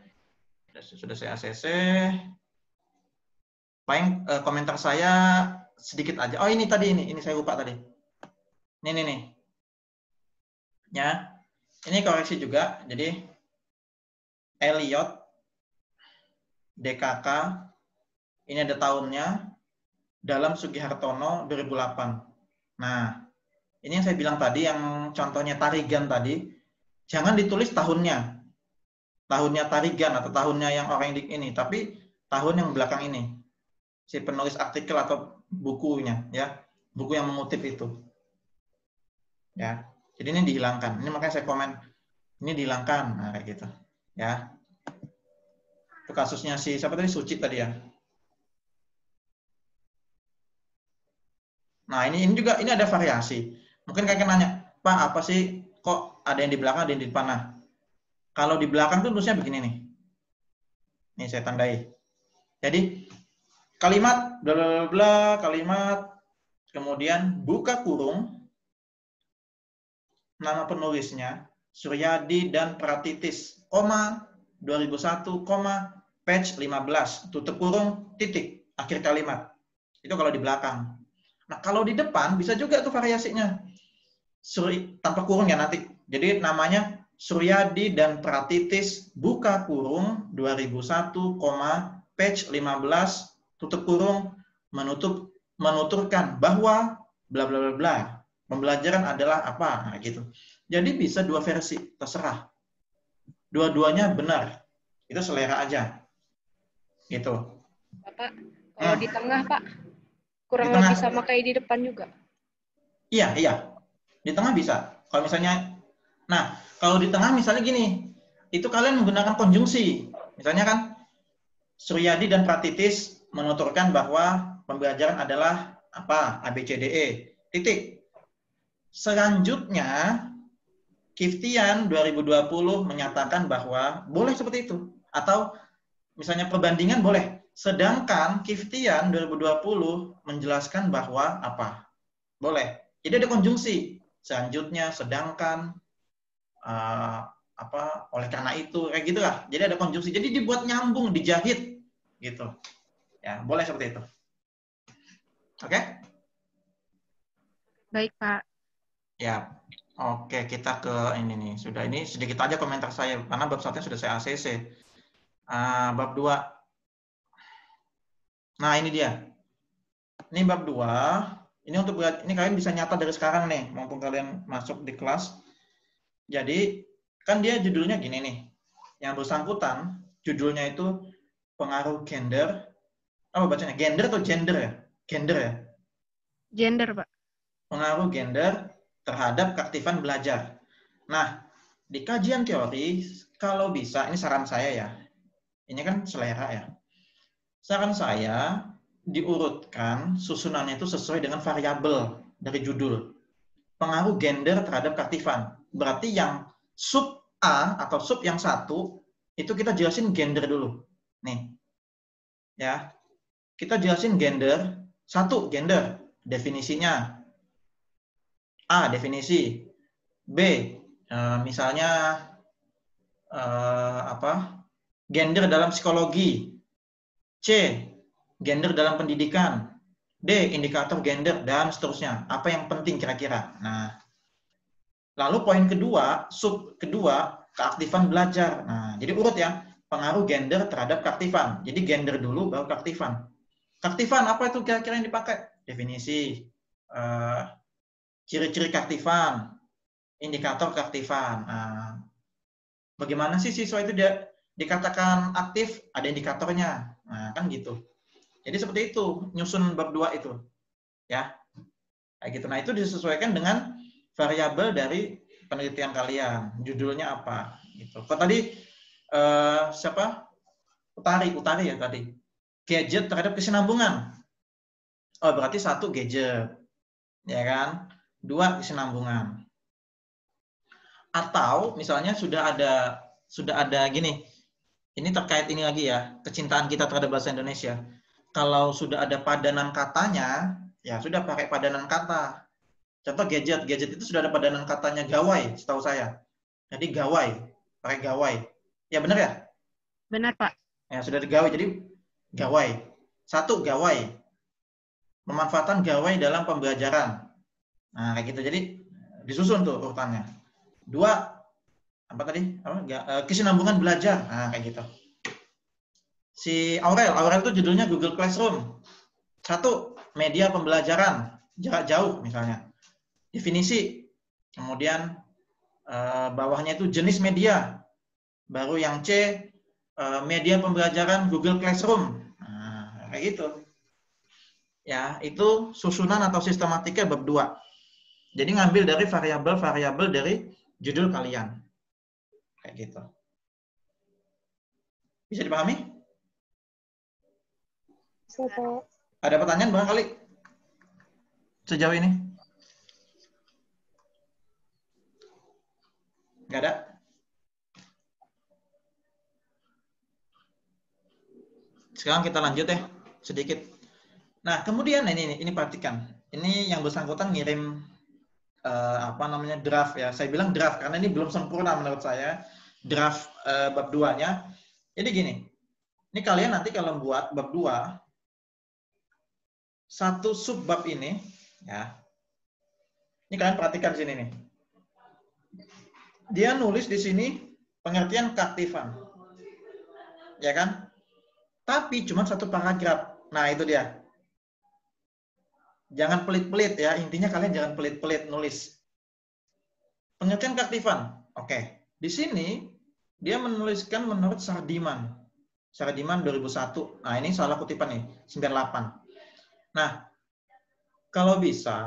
Sudah saya ACC. Paling komentar saya sedikit aja. Oh, ini tadi ini saya lupa tadi. Ini. Ya. Ini koreksi juga. Jadi Elliot DKK ini ada tahunnya dalam Sugihartono 2008. Nah, ini yang saya bilang tadi, yang contohnya Tarigan tadi, jangan ditulis tahunnya. Tahunnya Tarigan atau tahunnya yang orang ini, tapi tahun yang belakang ini. Si penulis artikel atau bukunya ya, buku yang mengutip itu. Ya. Jadi ini dihilangkan. Ini makanya saya komen ini dihilangkan. Nah, kayak gitu. Ya. Itu kasusnya si siapa tadi, Suci tadi ya. Nah, ini juga ini ada variasi. Mungkin kalian nanya, "Pak, apa sih kok ada yang di belakang, ada yang di depan?" Nah, kalau di belakang tuh tulisnya begini nih. Nih saya tandai. Jadi kalimat bla bla bla, kalimat kemudian buka kurung nama penulisnya Suryadi dan Pratitis, koma 2001, koma page 15, tutup kurung, titik, akhir kalimat. Itu kalau di belakang. Nah, kalau di depan bisa juga tuh variasinya. Tanpa kurung ya nanti. Jadi namanya Suryadi dan Pratitis, buka kurung 2001, page 15, tutup kurung, menuturkan bahwa bla bla bla bla. Pembelajaran adalah apa? Nah, gitu. Jadi bisa dua versi, terserah. Dua-duanya benar. Itu selera aja. Gitu. Bapak, kalau di tengah, Pak, kurang Di tengah. lebih sama kayak di depan juga. Iya, iya. Di tengah bisa. Kalau misalnya, nah, kalau di tengah misalnya gini, itu kalian menggunakan konjungsi. Misalnya kan, Suryadi dan Pratitis menuturkan bahwa pembelajaran adalah apa? A, B, C, D, E. Titik. Selanjutnya, Kiftian 2020 menyatakan bahwa boleh seperti itu. Atau misalnya perbandingan boleh. Sedangkan Kiftian 2020 menjelaskan bahwa apa? Boleh. Jadi ada konjungsi. Selanjutnya, sedangkan, oleh karena itu, kayak gitulah. Jadi ada konjungsi. Jadi dibuat nyambung, dijahit, gitu. Ya, boleh seperti itu. Oke? Baik, Pak. Ya. Oke, kita ke ini nih. Sudah ini sedikit aja komentar saya karena bab 1 sudah saya ACC. Bab 2. Nah, ini dia. Ini bab 2. Ini untuk ini kalian bisa nyata dari sekarang nih, maupun kalian masuk di kelas. Jadi, kan dia judulnya gini nih. Yang bersangkutan, judulnya itu pengaruh gender. Apa bacanya? Gender atau gender ya? Gender ya? Gender, Pak. Pengaruh gender terhadap keaktifan belajar. Nah, di kajian teori, kalau bisa, ini saran saya ya. Ini kan selera ya. Saran saya, diurutkan susunannya itu sesuai dengan variabel dari judul. Pengaruh gender terhadap keaktifan. Berarti yang sub A atau sub yang 1, itu kita jelasin gender dulu. Nih. Ya. Kita jelasin gender. 1, gender. Definisinya. A, definisi. B, misalnya gender dalam psikologi. C, gender dalam pendidikan. D, indikator gender, dan seterusnya. Apa yang penting kira-kira? Nah, lalu poin kedua, sub kedua, keaktifan belajar. Nah, jadi urut ya, pengaruh gender terhadap keaktifan. Jadi gender dulu, baru keaktifan. Keaktifan, apa itu kira-kira yang dipakai? Definisi, ciri-ciri keaktifan, indikator keaktifan. Nah, bagaimana sih siswa itu dia dikatakan aktif? Ada indikatornya. Nah, kan gitu. Jadi seperti itu, nyusun bab 2 itu. Ya. Kayak gitu. Nah, itu disesuaikan dengan variabel dari penelitian kalian. Judulnya apa? Gitu. Kok tadi siapa? Utari ya tadi. Gadget terhadap kesinambungan. Oh, berarti 1 gadget. Ya kan? 2 kesinambungan. Atau misalnya sudah ada gini. Ini terkait ini lagi ya, kecintaan kita terhadap bahasa Indonesia. Kalau sudah ada padanan katanya, ya sudah pakai padanan kata. Contoh gadget itu sudah ada padanan katanya gawai, setahu saya. Jadi gawai, pakai gawai. Ya benar ya? Benar, Pak. Ya sudah ada gawai, jadi gawai. 1, gawai. Pemanfaatan gawai dalam pembelajaran. Nah, kayak gitu. Jadi disusun tuh urutannya. 2, apa tadi? Kesinambungan belajar. Nah, kayak gitu. Si Aurel itu judulnya Google Classroom. 1, media pembelajaran jarak jauh misalnya. Definisi. Kemudian bawahnya itu jenis media. Baru yang C, media pembelajaran Google Classroom. Nah, kayak gitu. Ya, itu susunan atau sistematika bab 2. Jadi ngambil dari variabel-variabel dari judul kalian. Kayak gitu. Bisa dipahami? Bisa, Pak. Ada pertanyaan barangkali sejauh ini? Nggak ada? Sekarang kita lanjut ya, sedikit. Nah, kemudian ini perhatikan. Ini yang bersangkutan ngirim draft ya. Saya bilang draft karena ini belum sempurna menurut saya. Draft bab 2-nya. Jadi gini. Ini kalian nanti kalau buat bab 2, 1 sub bab ini ya. Ini kalian perhatikan di sini nih. Dia nulis di sini pengertian keaktifan. Ya kan? Tapi cuma 1 paragraf. Nah, itu dia. Jangan pelit-pelit ya, intinya kalian jangan pelit-pelit nulis. Pengertian keaktifan. Oke. Di sini dia menuliskan menurut Sardiman. Sardiman 2001. Nah, ini salah kutipan nih, 98. Nah, kalau bisa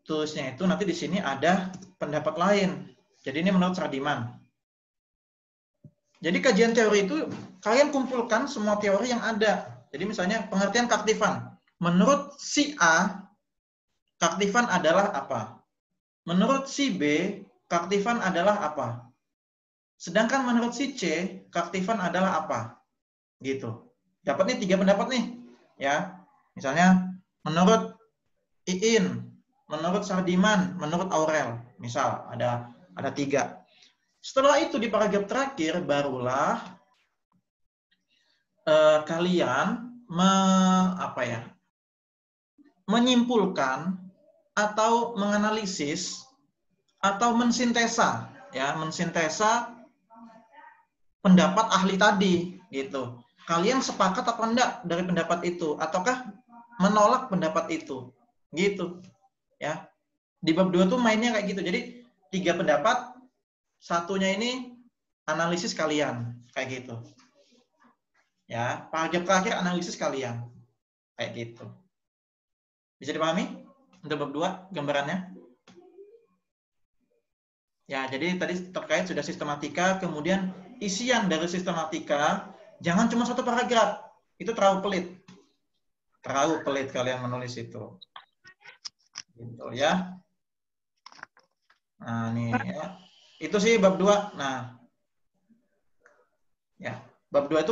tulisnya itu nanti di sini ada pendapat lain. Jadi ini menurut Sardiman. Jadi kajian teori itu kalian kumpulkan semua teori yang ada. Jadi misalnya pengertian keaktifan. Menurut si A, keaktifan adalah apa? Menurut si B, keaktifan adalah apa? Sedangkan menurut si C, keaktifan adalah apa? Gitu. Dapat nih 3 pendapat nih. Ya. Misalnya menurut Iin, menurut Sardiman, menurut Aurel. Misal ada 3. Setelah itu di paragraf terakhir barulah kalian menyimpulkan atau menganalisis atau mensintesa pendapat ahli tadi gitu. Kalian sepakat apa enggak dari pendapat itu ataukah menolak pendapat itu? Gitu. Ya. Di bab 2 tuh mainnya kayak gitu. Jadi 3 pendapat, satunya ini analisis kalian kayak gitu. Ya, paragraf terakhir analisis kalian kayak gitu. Bisa dipahami untuk bab 2 gambarannya? Ya, jadi tadi terkait sudah sistematika, kemudian isian dari sistematika jangan cuma 1 paragraf. Itu terlalu pelit. Terlalu pelit kalian menulis itu. Gitu ya. Nah, nih ya. Itu sih bab 2. Nah. Ya, bab 2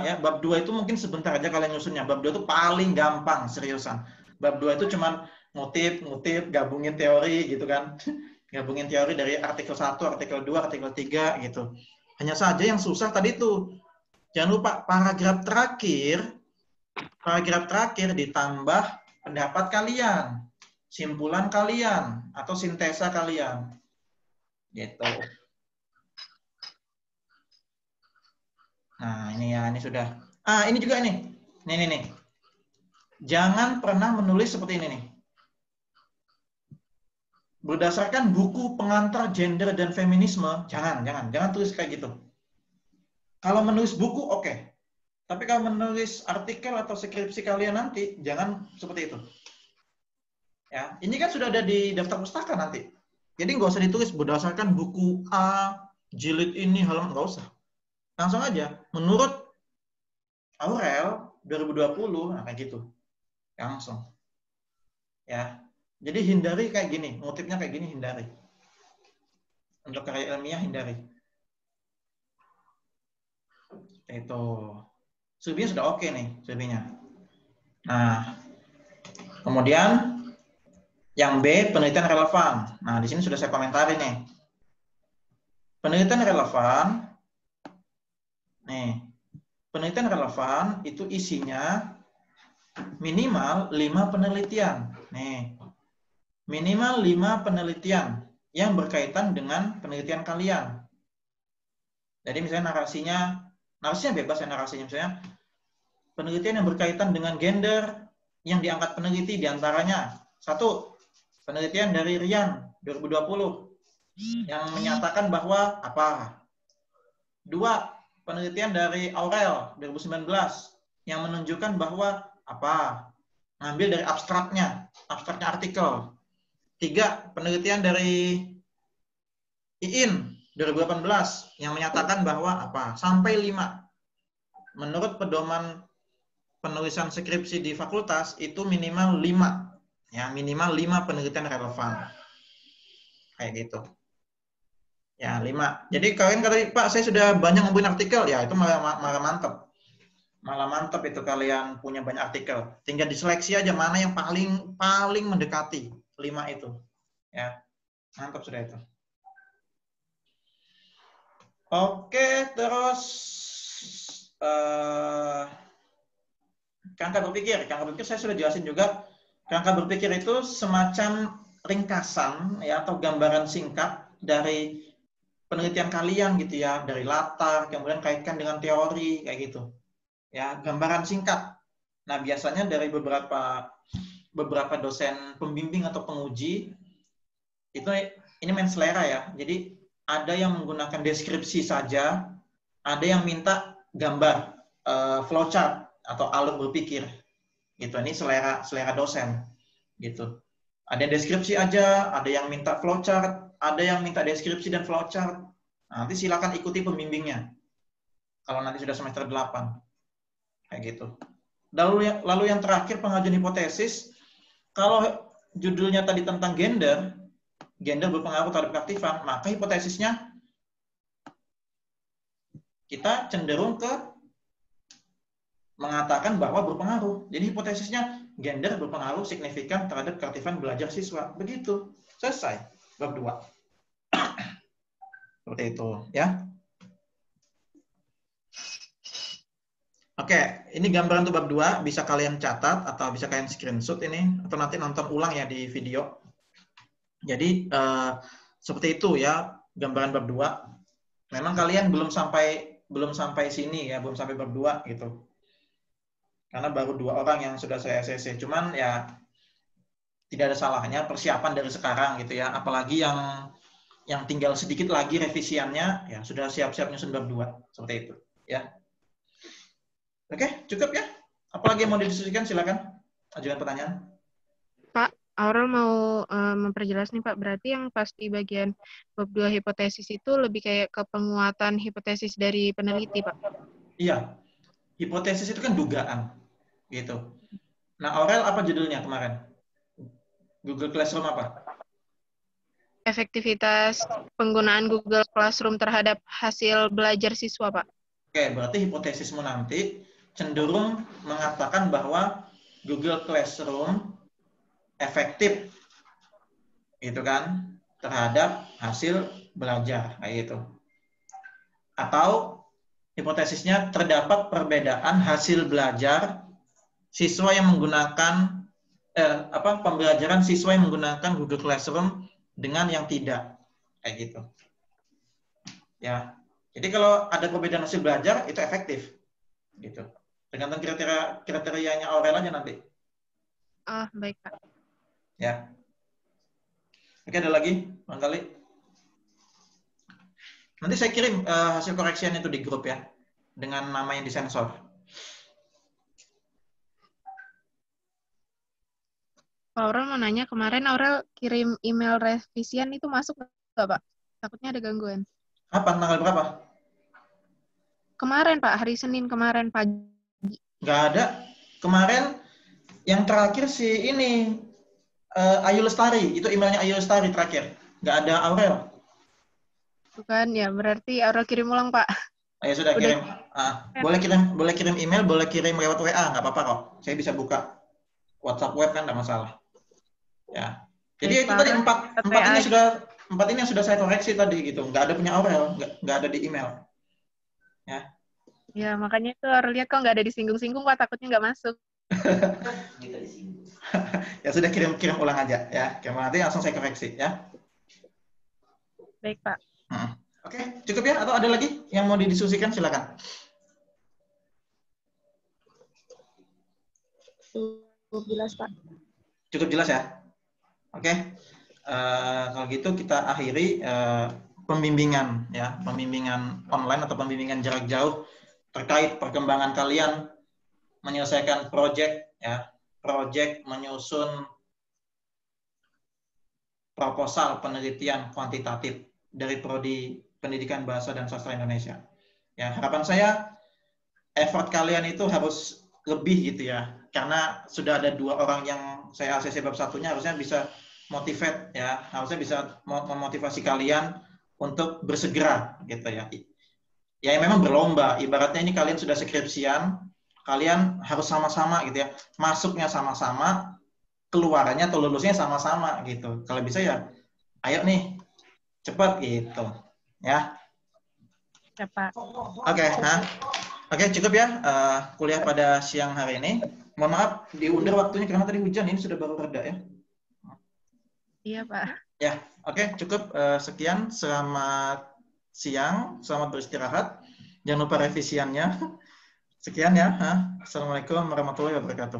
ya. Bab 2 itu mungkin sebentar aja kalian nyusunnya. Bab 2 itu paling gampang, seriusan. Bab 2 itu cuman ngutip, gabungin teori gitu kan. Gabungin teori dari artikel 1, artikel 2, artikel 3 gitu. Hanya saja yang susah tadi itu. Jangan lupa paragraf terakhir ditambah pendapat kalian, simpulan kalian atau sintesa kalian. Gitu. Nah, ini ya, ini sudah. Ini juga nih. Nih. Jangan pernah menulis seperti ini nih. Berdasarkan buku pengantar gender dan feminisme, jangan tulis kayak gitu. Kalau menulis buku oke. Tapi kalau menulis artikel atau skripsi kalian nanti, jangan seperti itu. Ya, ini kan sudah ada di daftar pustaka nanti. Jadi nggak usah ditulis berdasarkan buku A, jilid ini, halaman, nggak usah. Langsung aja, menurut Aurel 2020, nah kayak gitu. Langsung. Ya. Jadi hindari kayak gini, ngutipnya kayak gini hindari. Untuk karya ilmiah hindari. Itu. Subinya sudah oke nih, subinya. Nah, kemudian yang B, penelitian relevan. Nah, di sini sudah saya komentari nih. Penelitian relevan. Nih, penelitian relevan itu isinya minimal 5 penelitian. Nih, minimal 5 penelitian yang berkaitan dengan penelitian kalian. Jadi misalnya narasinya bebas ya narasinya. Misalnya penelitian yang berkaitan dengan gender yang diangkat peneliti diantaranya 1, penelitian dari Rian 2020 yang menyatakan bahwa apa. 2, penelitian dari Aurel 2019 yang menunjukkan bahwa apa. Ngambil dari abstraknya artikel. 3, penelitian dari Iin 2018 yang menyatakan bahwa apa. Sampai 5. Menurut pedoman penulisan skripsi di fakultas itu minimal 5. Ya, minimal 5 penelitian relevan. Kayak gitu. Ya, 5. Jadi kalian kata, Pak, saya sudah banyak ngumpulin artikel. Ya, itu malah mantap. Malah mantap itu kalian punya banyak artikel. Tinggal diseleksi aja mana yang paling mendekati 5 itu. Ya. Mantap sudah itu. Oke, terus kerangka berpikir. Kerangka berpikir saya sudah jelasin juga. Kerangka berpikir itu semacam ringkasan ya atau gambaran singkat dari penelitian kalian gitu ya, dari latar, kemudian kaitkan dengan teori kayak gitu. Ya, gambaran singkat. Nah, biasanya dari beberapa beberapa dosen pembimbing atau penguji itu ini main selera ya. Jadi ada yang menggunakan deskripsi saja, ada yang minta gambar flowchart atau alur berpikir. Gitu. Ini selera dosen. Gitu. Ada yang deskripsi aja, ada yang minta flowchart, ada yang minta deskripsi dan flowchart. Nah, nanti silakan ikuti pembimbingnya. Kalau nanti sudah semester 8. Kayak gitu. Lalu yang terakhir pengajuan hipotesis. Kalau judulnya tadi tentang gender berpengaruh terhadap keaktifan, maka hipotesisnya kita cenderung ke mengatakan bahwa berpengaruh. Jadi hipotesisnya gender berpengaruh signifikan terhadap keaktifan belajar siswa. Begitu. Selesai. Bab 2. Seperti itu, ya. Oke, ini gambaran untuk bab 2, bisa kalian catat atau bisa kalian screenshot ini atau nanti nonton ulang ya di video. Jadi seperti itu ya gambaran bab 2. Memang kalian belum sampai sini ya, belum sampai bab 2 gitu. Karena baru 2 orang yang sudah saya ACC. Cuman ya tidak ada salahnya persiapan dari sekarang gitu ya. Apalagi yang tinggal sedikit lagi revisiannya ya sudah siap-siap nyusun bab 2 seperti itu ya. Oke, cukup ya. Apalagi yang mau didiskusikan silakan ajukan pertanyaan. Pak, Aurel mau memperjelas nih Pak, berarti yang pasti bagian bab 2 hipotesis itu lebih kayak ke penguatan hipotesis dari peneliti Pak? Iya, hipotesis itu kan dugaan, gitu. Nah, Aurel apa judulnya kemarin? Google Classroom apa? Efektivitas penggunaan Google Classroom terhadap hasil belajar siswa Pak. Oke, berarti hipotesismu nanti cenderung mengatakan bahwa Google Classroom efektif, gitu kan, terhadap hasil belajar, kayak gitu. Atau hipotesisnya terdapat perbedaan hasil belajar siswa yang menggunakan pembelajaran siswa yang menggunakan Google Classroom dengan yang tidak, kayak gitu. Ya, jadi kalau ada perbedaan hasil belajar itu efektif, gitu. Tergantung kriterianya Aurel aja nanti. Oh, baik Pak. Ya. Oke, ada lagi, Bang Kali? Nanti saya kirim hasil koreksian itu di grup ya, dengan nama yang disensor. Aurel mau nanya, kemarin Aurel kirim email revisian itu masuk nggak Pak? Takutnya ada gangguan. Kapan, tanggal berapa? Kemarin Pak, hari Senin kemarin pagi. Nggak ada. Kemarin yang terakhir si ini, Ayu Lestari, itu emailnya Ayu Lestari terakhir. Nggak ada Aurel. Bukan ya, berarti Aurel kirim ulang Pak. Ya sudah, kirim. Boleh kirim email, boleh kirim lewat WA, nggak apa-apa kok. Saya bisa buka WhatsApp web kan, nggak masalah. Ya. Jadi itu tadi empat ini yang sudah saya koreksi tadi gitu. Nggak ada punya Aurel, nggak ada di email. Ya. Ya, makanya itu Aurel lihat kok nggak ada disinggung-singgung Pak, takutnya nggak masuk. Ya sudah, kirim ulang aja ya. Nanti langsung saya koreksi ya. Baik Pak. Oke, cukup ya? Atau ada lagi yang mau didiskusikan? Silakan. Cukup jelas Pak. Cukup jelas ya? Oke. Kalau gitu kita akhiri pembimbingan ya, pembimbingan online atau pembimbingan jarak jauh terkait perkembangan kalian menyelesaikan proyek ya, proyek menyusun proposal penelitian kuantitatif dari Prodi Pendidikan Bahasa dan Sastra Indonesia. Ya, harapan saya effort kalian itu harus lebih gitu ya, karena sudah ada 2 orang yang saya ACC bab 1-nya, harusnya bisa motivate ya, harusnya bisa memotivasi kalian untuk bersegera gitu ya. Ya memang berlomba, ibaratnya ini kalian sudah skripsian, kalian harus sama-sama gitu ya, masuknya sama-sama, keluarannya atau lulusnya sama-sama gitu. Kalau bisa ya, ayo nih, cepat gitu, ya. Cepat. Oke, cukup ya kuliah pada siang hari ini. Mohon maaf diundur waktunya karena tadi hujan, ini sudah baru reda ya. Iya Pak. Ya, oke, cukup sekian. Selamat siang, selamat beristirahat. Jangan lupa revisiannya. Sekian ya. Assalamualaikum warahmatullahi wabarakatuh.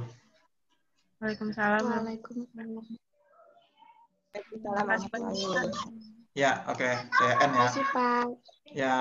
Waalaikumsalam. Waalaikumsalam. Terima kasih, Pak. Ya, oke. Saya N ya. Terima kasih, Pak. Ya,